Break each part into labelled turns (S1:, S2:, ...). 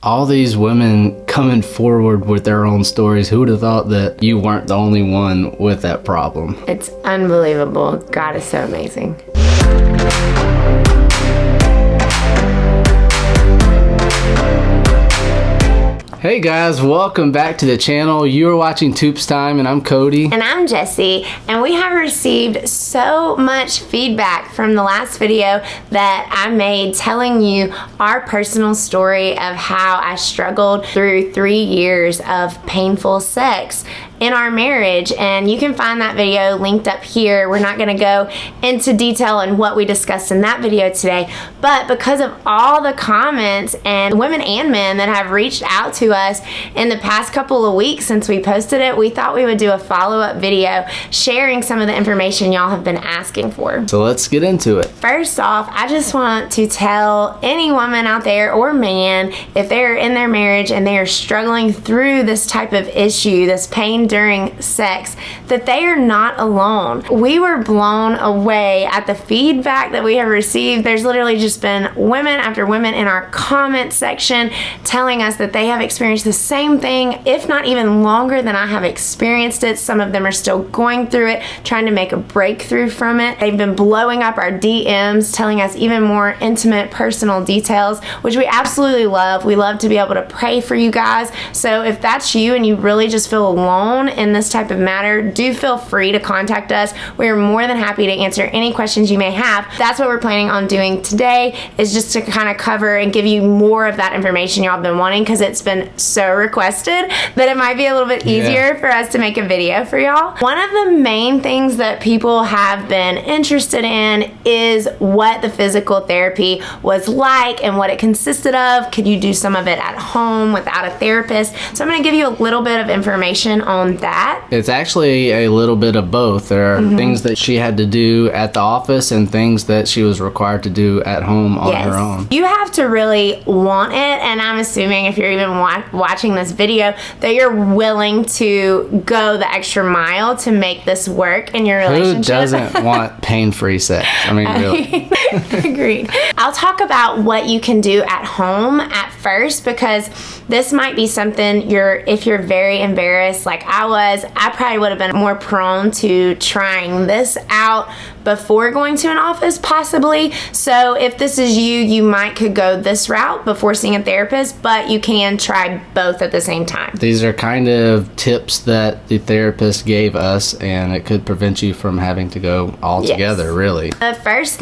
S1: All these women coming forward with their own stories. Who would have thought that you weren't the only one with that problem?
S2: It's unbelievable. God is so amazing.
S1: Hey guys, welcome back to the channel. You are watching Storytime and I'm Cody.
S2: And I'm Jessie, and we have received so much feedback from the last video that I made telling you our personal story of how I struggled through 3 years of painful sex in our marriage, and you can find that video linked up here. We're not going to go into detail on what we discussed in that video today, but because of all the comments and women and men that have reached out to us in the past couple of weeks since we posted it, we thought we would do a follow-up video sharing some of the information y'all have been asking for.
S1: So let's get into it.
S2: First off, I just want to tell any woman out there or man, if they're in their marriage and they are struggling through this type of issue, this pain during sex, that they are not alone. We were blown away at the feedback that we have received. There's literally just been women after women in our comment section telling us that they have experienced the same thing, if not even longer than I have experienced it. Some of them are still going through it, trying to make a breakthrough from it. They've been blowing up our DMs, telling us even more intimate, personal details, which we absolutely love. We love to be able to pray for you guys. So if that's you and you really just feel alone in this type of matter, do feel free to contact us. We're more than happy to answer any questions you may have. That's what we're planning on doing today, is just to kind of cover and give you more of that information y'all have been wanting, because it's been so requested that it might be a little bit easier for us to make a video for y'all. One of the main things that people have been interested in is what the physical therapy was like and what it consisted of. Could you do some of it at home without a therapist? So I'm going to give you a little bit of information on that.
S1: It's actually a little bit of both. There are things that she had to do at the office and things that she was required to do at home on her own.
S2: You have to really want it, and I'm assuming if you're even watching this video that you're willing to go the extra mile to make this work in your relationship.
S1: Who doesn't want pain-free sex? I mean, really.
S2: Agreed. I'll talk about what you can do at home at first, because this might be something if you're very embarrassed like I was, I probably would have been more prone to trying this out before going to an office, possibly. So if this is you might could go this route before seeing a therapist, but you can try both at the same time.
S1: These are kind of tips that the therapist gave us, and it could prevent you from having to go all together, really.
S2: The first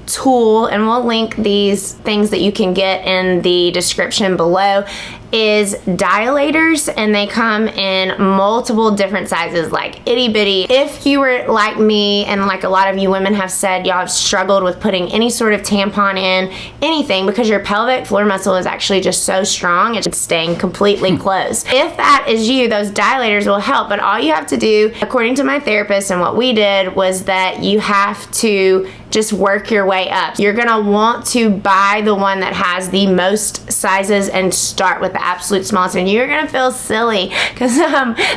S2: tool, and we'll link these things that you can get in the description below, is dilators, and they come in multiple different sizes, like itty bitty. If you were like me, and like a lot of you women have said, y'all have struggled with putting any sort of tampon in, anything, because your pelvic floor muscle is actually just so strong, it's staying completely closed. If that is you, those dilators will help, but all you have to do, according to my therapist and what we did, was that you have to just work your way up. You're gonna want to buy the one that has the most sizes and start with the absolute smallest, and you're gonna feel silly because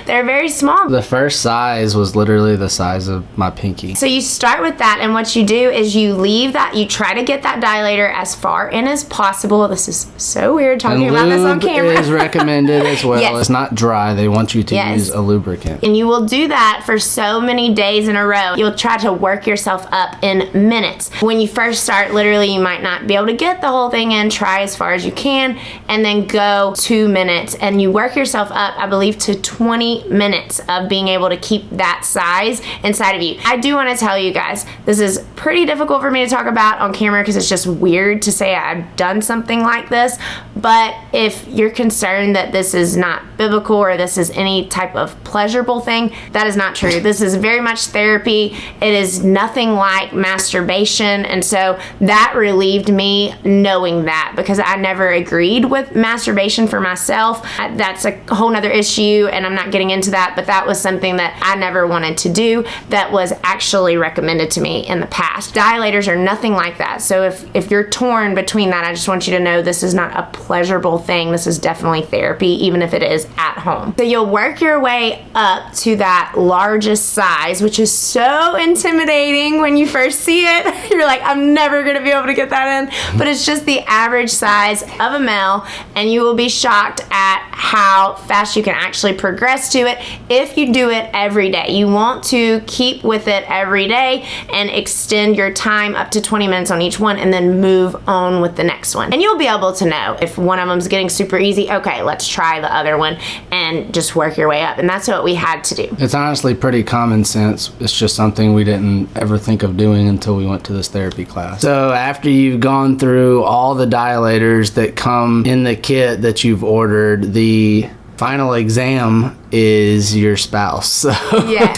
S2: they're very small.
S1: The first size was literally the size of my pinky.
S2: So you start with that, and what you do is you leave that, you try to get that dilator as far in as possible. This is so weird talking about this on camera.
S1: Lube is recommended as well.
S2: Yes.
S1: It's not dry. They want you to use a lubricant.
S2: And you will do that for so many days in a row. You'll try to work yourself up in minutes. When you first start, literally you might not be able to get the whole thing in. Try as far as you can, and then go 2 minutes, and you work yourself up, I believe, to 20 minutes of being able to keep that size inside of you. I do want to tell you guys, this is pretty difficult for me to talk about on camera because it's just weird to say I've done something like this, but if you're concerned that this is not biblical or this is any type of pleasurable thing, that is not true. This is very much therapy. It is nothing like masturbation. And so that relieved me knowing that, because I never agreed with masturbation for myself. That's a whole nother issue, and I'm not getting into that, but that was something that I never wanted to do that was actually recommended to me in the past. Dilators are nothing like that. So if you're torn between that, I just want you to know this is not a pleasurable thing. This is definitely therapy, even if it is at home. So you'll work your way up to that largest size, which is so intimidating when you first see see it. You're like, I'm never going to be able to get that in. But it's just the average size of a male, and you will be shocked at how fast you can actually progress to it if you do it every day. You want to keep with it every day and extend your time up to 20 minutes on each one, and then move on with the next one. And you'll be able to know if one of them's getting super easy. Okay, let's try the other one, and just work your way up. And that's what we had to do.
S1: It's honestly pretty common sense. It's just something we didn't ever think of doing until we went to this therapy class. So after you've gone through all the dilators that come in the kit that you've ordered, the final exam is your spouse. So
S2: Yeah.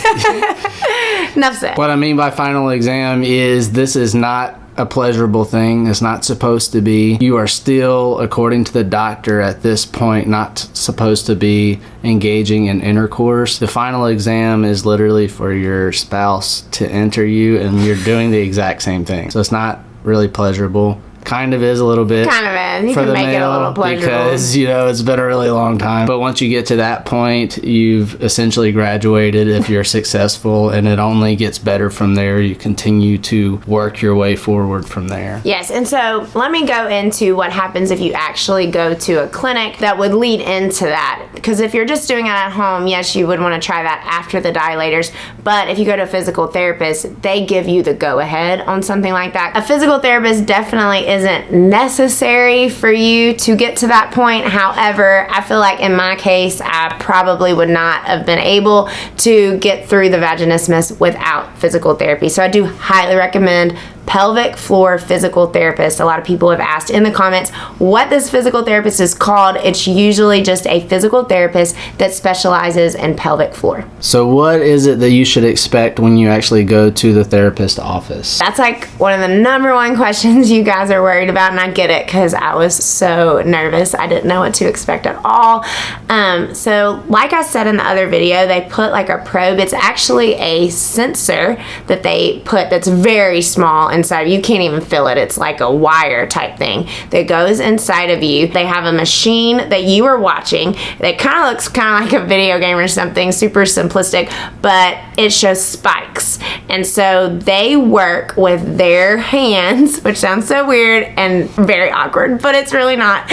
S2: Enough said.
S1: what I mean by final exam is this is not a pleasurable thing. It's not supposed to be. You are still, according to the doctor at this point, not supposed to be engaging in intercourse. The final exam is literally for your spouse to enter you, and you're doing the exact same thing. So it's not really pleasurable. Kind of is a little bit.
S2: Kind of is. You
S1: for
S2: can
S1: the
S2: make it a little
S1: male
S2: pleasurable.
S1: because, it's been a really long time. But once you get to that point, you've essentially graduated if you're successful, and it only gets better from there. You continue to work your way forward from there.
S2: Yes, and so let me go into what happens if you actually go to a clinic that would lead into that. Because if you're just doing it at home, yes, you would want to try that after the dilators. But if you go to a physical therapist, they give you the go-ahead on something like that. A physical therapist definitely isn't necessary for you to get to that point. However, I feel like in my case, I probably would not have been able to get through the vaginismus without physical therapy. So I do highly recommend pelvic floor physical therapist. A lot of people have asked in the comments what this physical therapist is called. It's usually just a physical therapist that specializes in pelvic floor.
S1: So what is it that you should expect when you actually go to the therapist office?
S2: That's like one of the number one questions you guys are worried about, and I get it because I was so nervous. I didn't know what to expect at all. So like I said in the other video, they put like a probe. It's actually a sensor that they put that's very small inside. You can't even feel it. It's like a wire type thing that goes inside of you. They have a machine that you are watching that kind of looks kind of like a video game or something, super simplistic, but it shows spikes. And so they work with their hands, which sounds so weird and very awkward, but it's really not,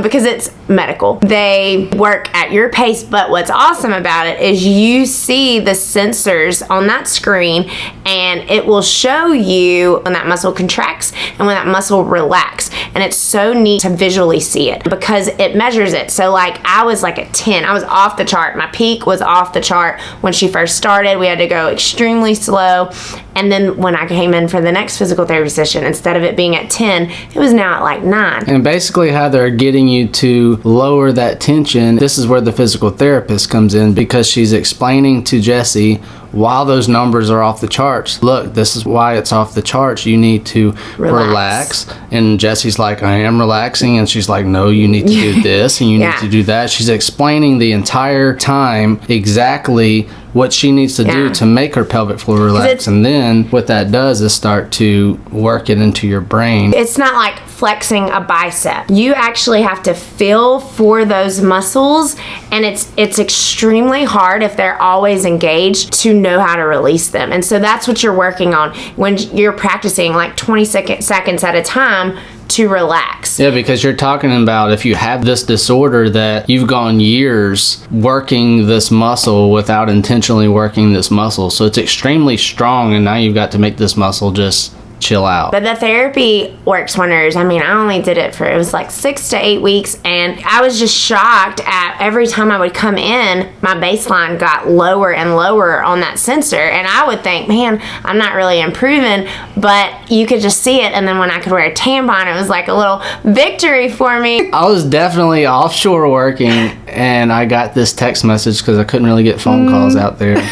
S2: because it's medical. They work at your pace, but what's awesome about it is you see the sensors on that screen, and it will show you when that muscle contracts and when that muscle relax. And it's so neat to visually see it because it measures it. So like I was like a 10. I was off the chart. My peak was off the chart when she first started. We had to go extremely slow. And then when I came in for the next physical therapy session, instead of it being at 10, it was now at like 9.
S1: And basically how they're getting you to lower that tension, this is where the physical therapist comes in, because she's explaining to Jessie while those numbers are off the charts, look, this is why it's off the charts. You need to relax. And Jessie's like, I am relaxing. And she's like, no, you need to do this and you need to do that. She's explaining the entire time exactly what she needs to do to make her pelvic floor relax. And then what that does is start to work it into your brain.
S2: It's not like flexing a bicep. You actually have to feel for those muscles, and it's extremely hard if they're always engaged to know how to release them. And so that's what you're working on when you're practicing like 20 seconds at a time to relax.
S1: Yeah, because you're talking about if you have this disorder that you've gone years working this muscle without intentionally working this muscle. So it's extremely strong, and now you've got to make this muscle just chill out.
S2: But the therapy works wonders. I mean, I only did it for, it was like 6 to 8 weeks, and I was just shocked at every time I would come in, my baseline got lower and lower on that sensor, and I would think, man, I'm not really improving, but you could just see it. And then when I could wear a tampon, it was like a little victory for me.
S1: I was definitely offshore working, and I got this text message because I couldn't really get phone calls out there.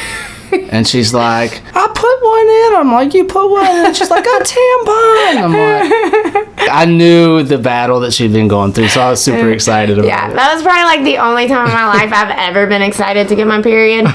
S1: And she's like, I put one in. I'm like, you put one in? And she's like, a tampon. I'm like, I knew the battle that she'd been going through, so I was super excited about it.
S2: Yeah, that was probably like the only time in my life I've ever been excited to get my period.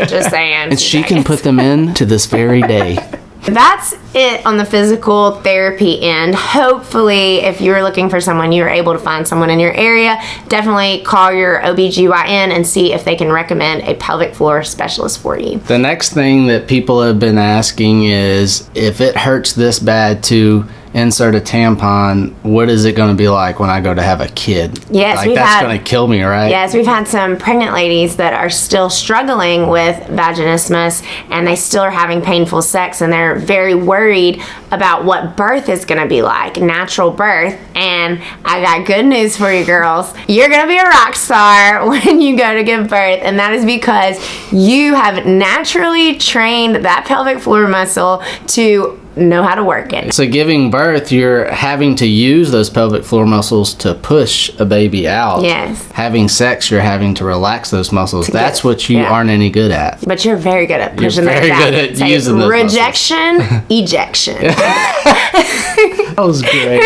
S2: Just saying.
S1: And she can put them in to this very day.
S2: That's it on the physical therapy end. Hopefully, if you're looking for someone, you're able to find someone in your area. Definitely call your OBGYN and see if they can recommend a pelvic floor specialist for you.
S1: The next thing that people have been asking is, if it hurts this bad to insert a tampon, what is it going to be like when I go to have a kid?
S2: Yes,
S1: like, that's going to kill me, right?
S2: Yes, we've had some pregnant ladies that are still struggling with vaginismus, and they still are having painful sex, and they're very worried about what birth is going to be like, natural birth. And I got good news for you girls. You're going to be a rock star when you go to give birth, and that is because you have naturally trained that pelvic floor muscle to know how to work it.
S1: So giving birth, you're having to use those pelvic floor muscles to push a baby out.
S2: Yes.
S1: Having sex, you're having to relax those muscles. That's what you aren't any good at.
S2: But you're very good at pushing
S1: those out. You're very good at using those
S2: rejection,
S1: muscles.
S2: Ejection.
S1: That was great.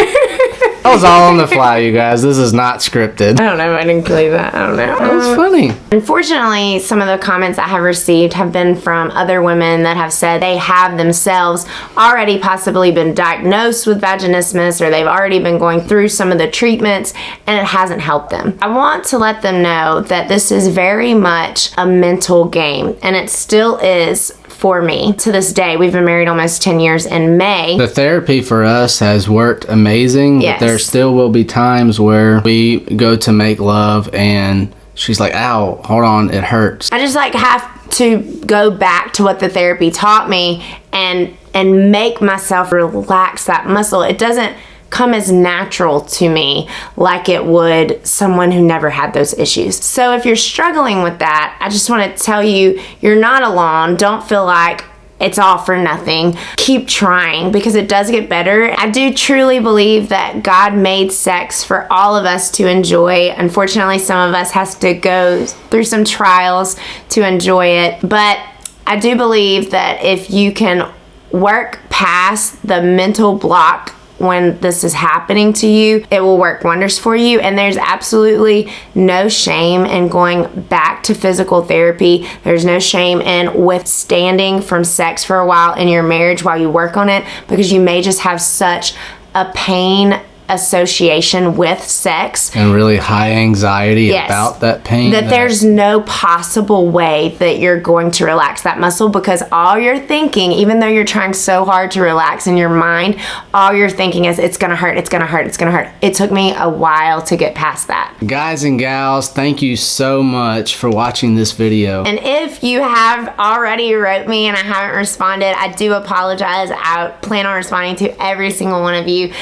S1: That was all on the fly, you guys. This is not scripted.
S2: I don't know. I didn't believe that. I don't know.
S1: That was funny.
S2: Unfortunately, some of the comments I have received have been from other women that have said they have themselves already possibly been diagnosed with vaginismus, or they've already been going through some of the treatments and it hasn't helped them. I want to let them know that this is very much a mental game, and it still is for me to this day. We've been married almost 10 years in May.
S1: The therapy for us has worked amazing.
S2: Yes.
S1: But there still will be times where we go to make love and she's like, ow, hold on, it hurts.
S2: I just have to go back to what the therapy taught me and make myself relax that muscle. It doesn't come as natural to me like it would someone who never had those issues. So if you're struggling with that, I just want to tell you, you're not alone. Don't feel like it's all for nothing. Keep trying, because it does get better. I do truly believe that God made sex for all of us to enjoy. Unfortunately, some of us has to go through some trials to enjoy it. But I do believe that if you can work past the mental block when this is happening to you, it will work wonders for you. And there's absolutely no shame in going back to physical therapy. There's no shame in withstanding from sex for a while in your marriage while you work on it, because you may just have such a pain association with sex
S1: and really high anxiety about that pain,
S2: that there's no possible way that you're going to relax that muscle, because all you're thinking, even though you're trying so hard to relax in your mind, all you're thinking is it's gonna hurt, it's gonna hurt, it's gonna hurt. It took me a while to get past that.
S1: Guys and gals, thank you so much for watching this video.
S2: And if you have already wrote me and I haven't responded, I do apologize. I plan on responding to every single one of you.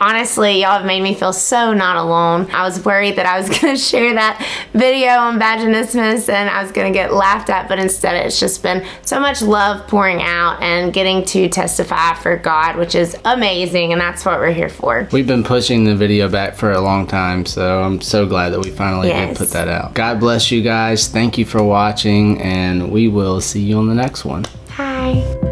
S2: Honestly, y'all have made me feel so not alone. I was worried that I was going to share that video on vaginismus and I was going to get laughed at, but instead it's just been so much love pouring out and getting to testify for God, which is amazing, and that's what we're here for.
S1: We've been pushing the video back for a long time, so I'm so glad that we finally did put that out. God bless you guys. Thank you for watching, and we will see you on the next one.
S2: Bye.